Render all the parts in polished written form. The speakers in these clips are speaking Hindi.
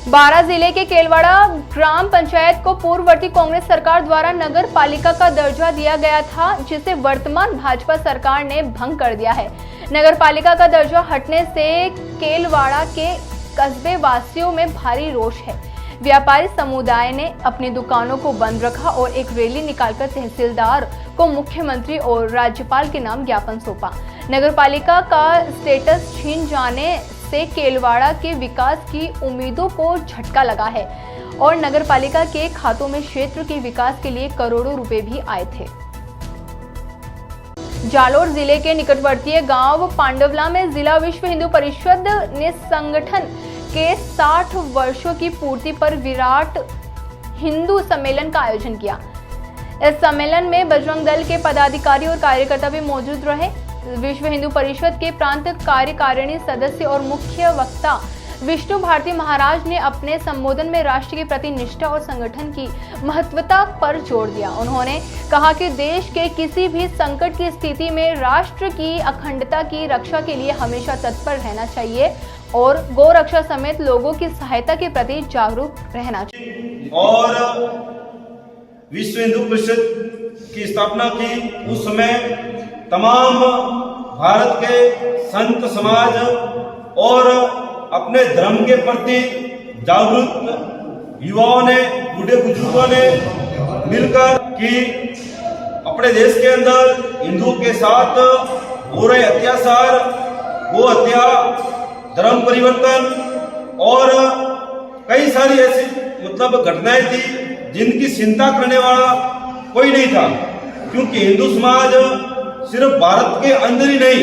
बारां जिले के केलवाड़ा ग्राम पंचायत को पूर्ववर्ती कांग्रेस सरकार द्वारा नगर पालिका का दर्जा दिया गया था, जिसे वर्तमान भाजपा सरकार ने भंग कर दिया है। नगर पालिका का दर्जा हटने से केलवाड़ा के कस्बे वासियों में भारी रोष है। व्यापारी समुदाय ने अपनी दुकानों को बंद रखा और एक रैली निकालकर तहसीलदार को मुख्यमंत्री और राज्यपाल के नाम ज्ञापन सौंपा। नगर पालिका का स्टेटस छीन जाने से केलवाड़ा के विकास की उम्मीदों को झटका लगा है और नगर पालिका के खातों में क्षेत्र के विकास के लिए करोड़ों रुपए भी आए थे। जालोर जिले के निकटवर्तीय गांव पांडवला में जिला विश्व हिंदू परिषद ने संगठन के 60 वर्षों की पूर्ति पर विराट हिंदू सम्मेलन का आयोजन किया। इस सम्मेलन में बजरंग दल के पदाधिकारी और कार्यकर्ता भी मौजूद रहे। विश्व हिंदू परिषद के प्रांत कार्यकारिणी सदस्य और मुख्य वक्ता विष्णु भारती महाराज ने अपने संबोधन में राष्ट्र के प्रति निष्ठा और संगठन की महत्वता पर जोर दिया। उन्होंने कहा कि देश के किसी भी संकट की स्थिति में राष्ट्र की अखंडता की रक्षा के लिए हमेशा तत्पर रहना चाहिए और गौ रक्षा समेत लोगों की सहायता के प्रति जागरूक रहना चाहिए। और विश्व हिंदू परिषद की स्थापना की उस समय तमाम भारत के संत समाज और अपने धर्म के प्रति जागरूक युवाओं ने, बूढ़े बुजुर्गों ने मिलकर कि अपने देश के अंदर हिंदुओं के साथ हो रहे अत्याचार, वो हत्या, धर्म परिवर्तन और कई सारी ऐसी घटनाएं थी जिनकी चिंता करने वाला कोई नहीं था, क्योंकि हिंदू समाज सिर्फ भारत के अंदर ही नहीं,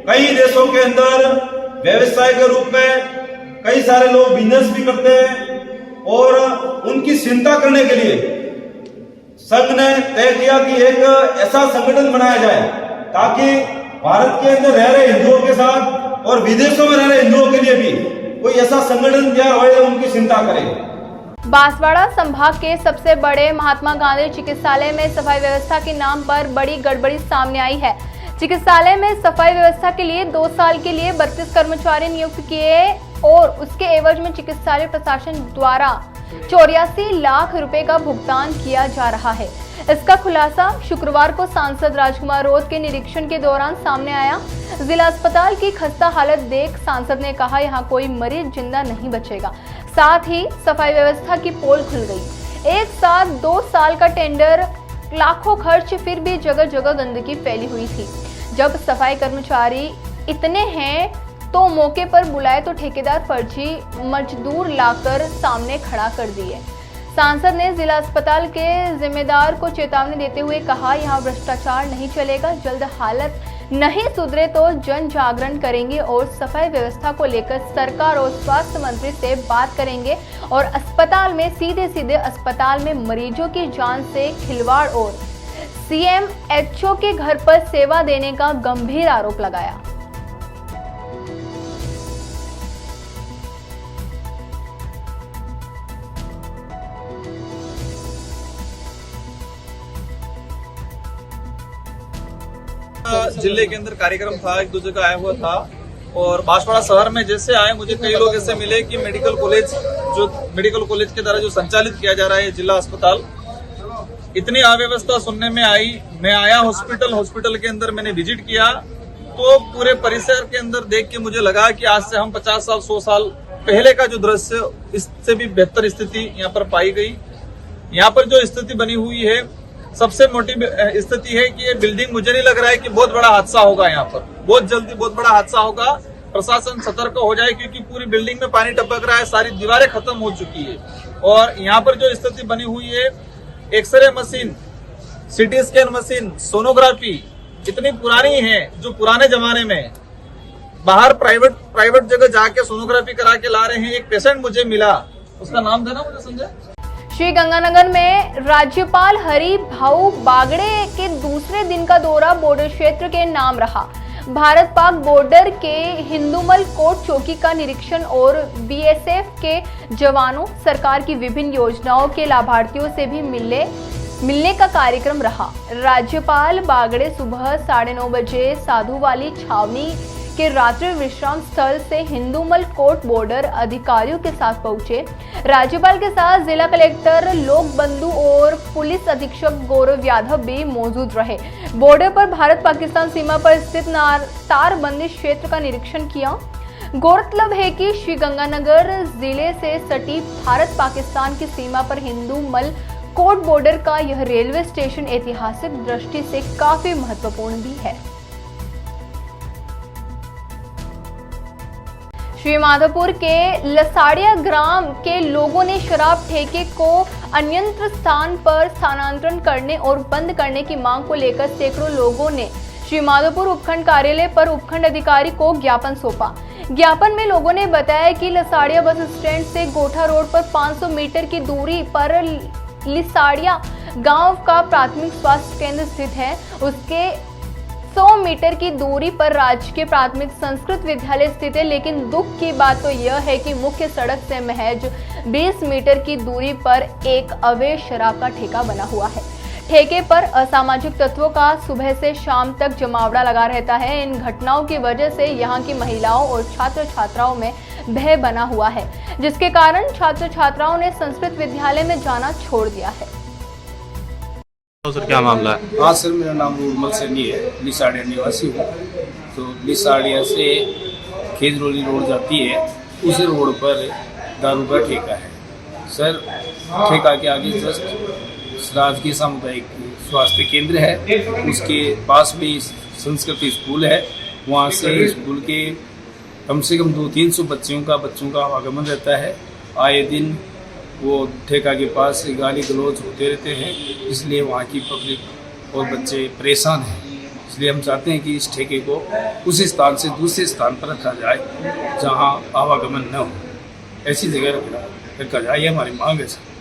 कई देशों के अंदर व्यवसाय के रूप में कई सारे लोग बिजनेस भी करते हैं और उनकी चिंता करने के लिए संघ ने तय किया कि एक ऐसा संगठन बनाया जाए ताकि भारत के अंदर रह रहे हिंदुओं के साथ और विदेशों में रह रहे हिंदुओं के लिए भी कोई ऐसा संगठन तैयार हो उनकी चिंता करे। बांसवाड़ा संभाग के सबसे बड़े महात्मा गांधी चिकित्सालय में सफाई व्यवस्था के नाम पर बड़ी गड़बड़ी सामने आई है। चिकित्सालय में सफाई व्यवस्था के लिए 2 साल के लिए 32 कर्मचारी नियुक्त किए और उसके एवज में चिकित्सालय प्रशासन द्वारा 84 लाख रुपए का भुगतान किया जा रहा है। इसका खुलासा शुक्रवार को सांसद राजकुमार रोत के निरीक्षण के दौरान सामने आया। जिला अस्पताल की खस्ता हालत देख सांसद ने कहा, यहाँ कोई मरीज जिंदा नहीं बचेगा। साथ ही सफाई व्यवस्था की पोल खुल गई। एक साथ 2 साल का टेंडर, लाखों खर्च, फिर भी जगह जगह गंदगी फैली हुई थी। जब सफाई कर्मचारी इतने हैं तो मौके पर बुलाए तो ठेकेदार फर्जी मजदूर लाकर सामने खड़ा कर दिए। सांसद ने जिला अस्पताल के जिम्मेदार को चेतावनी देते हुए कहा, यहाँ भ्रष्टाचार नहीं चलेगा। जल्द हालत नहीं सुधरे तो जन जागरण करेंगे और सफाई व्यवस्था को लेकर सरकार और स्वास्थ्य मंत्री से बात करेंगे और अस्पताल में सीधे अस्पताल में मरीजों की जान से खिलवाड़ और CMHO के घर पर सेवा देने का गंभीर आरोप लगाया। जिले के अंदर कार्यक्रम था, एक 2 जगह आया हुआ था और बांसवाड़ा शहर में जैसे आए मुझे कई लोग ऐसे मिले कि मेडिकल कॉलेज के द्वारा जो संचालित किया जा रहा है जिला अस्पताल, इतनी अव्यवस्था सुनने में आई। मैं आया हॉस्पिटल के अंदर मैंने विजिट किया तो पूरे परिसर के अंदर देख के मुझे लगा कि आज से हम 50 साल 100 साल पहले का जो दृश्य, इससे भी बेहतर स्थिति यहाँ पर पाई गई। यहाँ पर जो स्थिति बनी हुई है, सबसे मोटी स्थिति है कि ये बिल्डिंग, मुझे नहीं लग रहा है कि बहुत बड़ा हादसा होगा, यहाँ पर बहुत जल्दी बहुत बड़ा हादसा होगा। प्रशासन सतर्क हो जाए क्योंकि पूरी बिल्डिंग में पानी टपक रहा है, सारी दीवारें खत्म हो चुकी है और यहाँ पर जो स्थिति बनी हुई है, X ray machine, CT scan machine, sonography इतनी पुरानी है जो पुराने जमाने में बाहर प्राइवेट जगह जाके सोनोग्राफी करा के ला रहे हैं। एक पेशेंट मुझे मिला, उसका नाम देना मुझे संजय। श्री गंगानगर में राज्यपाल हरि भाऊ बागड़े के दूसरे दिन का दौरा बॉर्डर क्षेत्र के नाम रहा। भारत पाक बॉर्डर के हिंदूमल कोट चौकी का निरीक्षण और BSF के जवानों, सरकार की विभिन्न योजनाओं के लाभार्थियों से भी मिलने का कार्यक्रम रहा। राज्यपाल बागड़े सुबह 9:30 बजे साधु वाली छावनी के रात्रि विश्राम स्थल से हिंदूमल कोर्ट बॉर्डर अधिकारियों के साथ पहुंचे। राज्यपाल के साथ जिला कलेक्टर लोक बंधु और पुलिस अधीक्षक गौरव यादव भी मौजूद रहे। बॉर्डर पर भारत पाकिस्तान सीमा पर स्थित तारबंदी क्षेत्र का निरीक्षण किया। गौरतलब है कि श्रीगंगानगर जिले से सटी भारत पाकिस्तान की सीमा पर हिंदूमल कोर्ट बॉर्डर का यह रेलवे स्टेशन ऐतिहासिक दृष्टि से काफी महत्वपूर्ण भी है। श्रीमाधोपुर के लसाड़िया ग्राम के लोगों ने शराब ठेके को अन्यत्र स्थान पर स्थानांतरण करने और बंद करने की मांग को लेकर सैकड़ों लोगों ने श्रीमाधोपुर उपखंड कार्यालय पर उपखंड अधिकारी को ज्ञापन सौंपा। ज्ञापन में लोगों ने बताया कि लसाड़िया बस स्टैंड से गोठा रोड पर 500 मीटर की दूरी पर लिसाड़िया गांव का प्राथमिक स्वास्थ्य केंद्र स्थित है। उसके 100 मीटर की दूरी पर राजकीय प्राथमिक संस्कृत विद्यालय स्थित है। लेकिन दुख की बात तो यह है कि मुख्य सड़क से महज 20 मीटर की दूरी पर एक अवैध शराब का ठेका बना हुआ है। ठेके पर असामाजिक तत्वों का सुबह से शाम तक जमावड़ा लगा रहता है। इन घटनाओं की वजह से यहाँ की महिलाओं और छात्र छात्राओं में भय बना हुआ है, जिसके कारण छात्र छात्राओं ने संस्कृत विद्यालय में जाना छोड़ दिया है। तो सर क्या मामला है? हाँ सर, मेरा नाम उर्मल सैनी है, लिसाड़िया निवासी हूँ। तो लिसाड़िया से खेजरोली रोड जाती है, उस रोड पर दारू का ठेका है सर। ठेका के आगे जस्ट राजकीय सामुदायिक स्वास्थ्य केंद्र है, उसके पास में संस्कृत स्कूल है। वहाँ से स्कूल के कम से कम 200-300 बच्चों का आवागमन रहता है। आए दिन वो ठेका के पास गाली गलौज होते रहते हैं, इसलिए वहाँ की पब्लिक और बच्चे परेशान हैं। इसलिए हम चाहते हैं कि इस ठेके को उस स्थान से दूसरे स्थान पर रखा जाए जहाँ आवागमन न हो, ऐसी जगह रखा जाए, ये हमारी मांग है सर।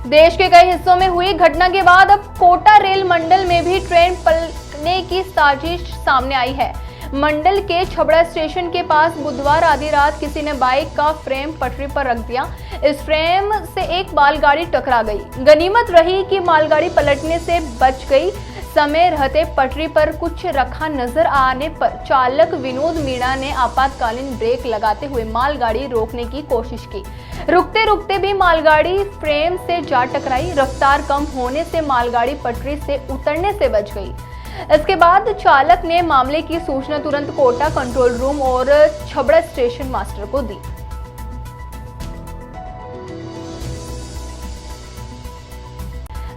देश के कई हिस्सों में हुई घटना के बाद अब कोटा रेल मंडल में भी ट्रेन पलटने की साजिश सामने आई है। मंडल के छबड़ा स्टेशन के पास बुधवार आधी रात किसी ने बाइक का फ्रेम पटरी पर रख दिया। इस फ्रेम से एक मालगाड़ी टकरा गई। गनीमत रही कि मालगाड़ी पलटने से बच गई। समय रहते पटरी पर कुछ रखा नजर आने पर चालक विनोद मीणा ने आपातकालीन ब्रेक लगाते हुए मालगाड़ी रोकने की कोशिश की। रुकते रुकते भी मालगाड़ी फ्रेम से जा टकराई। रफ्तार कम होने से मालगाड़ी पटरी से उतरने से बच गई। इसके बाद चालक ने मामले की सूचना तुरंत कोटा कंट्रोल रूम और छबड़ा स्टेशन मास्टर को दी।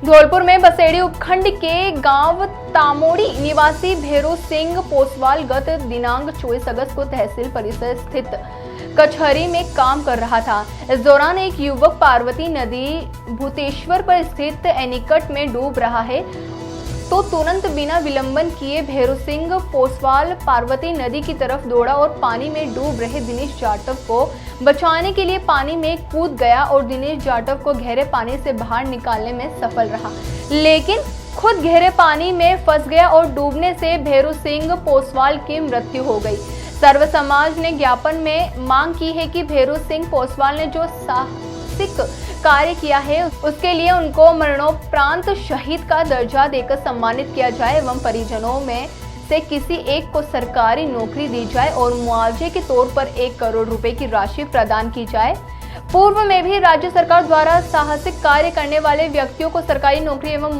धौलपुर में बसेड़ी उपखंड के गांव तामोड़ी निवासी भैरू सिंह पोसवाल गत दिनांक 24 अगस्त को तहसील परिसर स्थित कचहरी में काम कर रहा था। इस दौरान एक युवक पार्वती नदी भूतेश्वर पर स्थित एनीकट में डूब रहा है, तो तुरंत बिना विलंबन किए भैरू सिंह पोसवाल पार्वती नदी की तरफ दौड़ा और पानी में डूब रहे दिनेश जाटव को बचाने के लिए पानी में कूद गया और दिनेश जाटव को गहरे पानी से बाहर निकालने में सफल रहा, लेकिन खुद गहरे पानी में फंस गया और डूबने से भैरू सिंह पोसवाल की मृत्यु हो गई। सर्व समाज ने ज्ञापन में मांग की है कि भैरू सिंह पोसवाल ने जो साहसिक कार्य किया है उसके लिए उनको मरणोपरांत शहीद का दर्जा देकर सम्मानित किया जाए एवं परिजनों में से किसी एक को सरकारी नौकरी दी जाए और मुआवजे के तौर पर 1 करोड़ रुपए की राशि प्रदान की जाए। पूर्व में भी राज्य सरकार द्वारा साहसिक कार्य करने वाले व्यक्तियों को सरकारी नौकरी एवं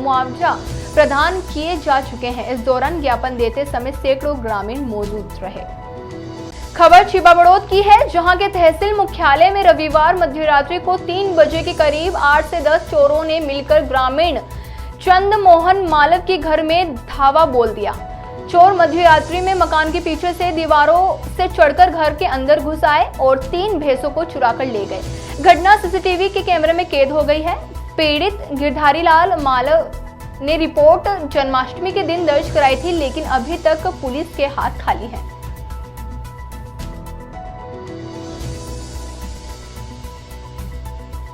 मुआवजा प्रदान किए जा चुके हैं। इस दौरान ज्ञापन देते समय सैकड़ों ग्रामीण मौजूद रहे। खबर छिपा बड़ौद की है, जहां के तहसील मुख्यालय में रविवार मध्यरात्रि को 3 बजे के करीब 8 से 10 चोरों ने मिलकर ग्रामीण चंद्रमोहन मालव के घर में धावा बोल दिया। चोर मध्यरात्रि में मकान के पीछे से दीवारों से चढ़कर घर के अंदर घुस आए और 3 भैंसों को चुरा कर ले गए। घटना सीसीटीवी के कैमरे में कैद हो गई है। पीड़ित गिरधारी लाल मालव ने रिपोर्ट जन्माष्टमी के दिन दर्ज कराई थी, लेकिन अभी तक पुलिस के हाथ खाली है।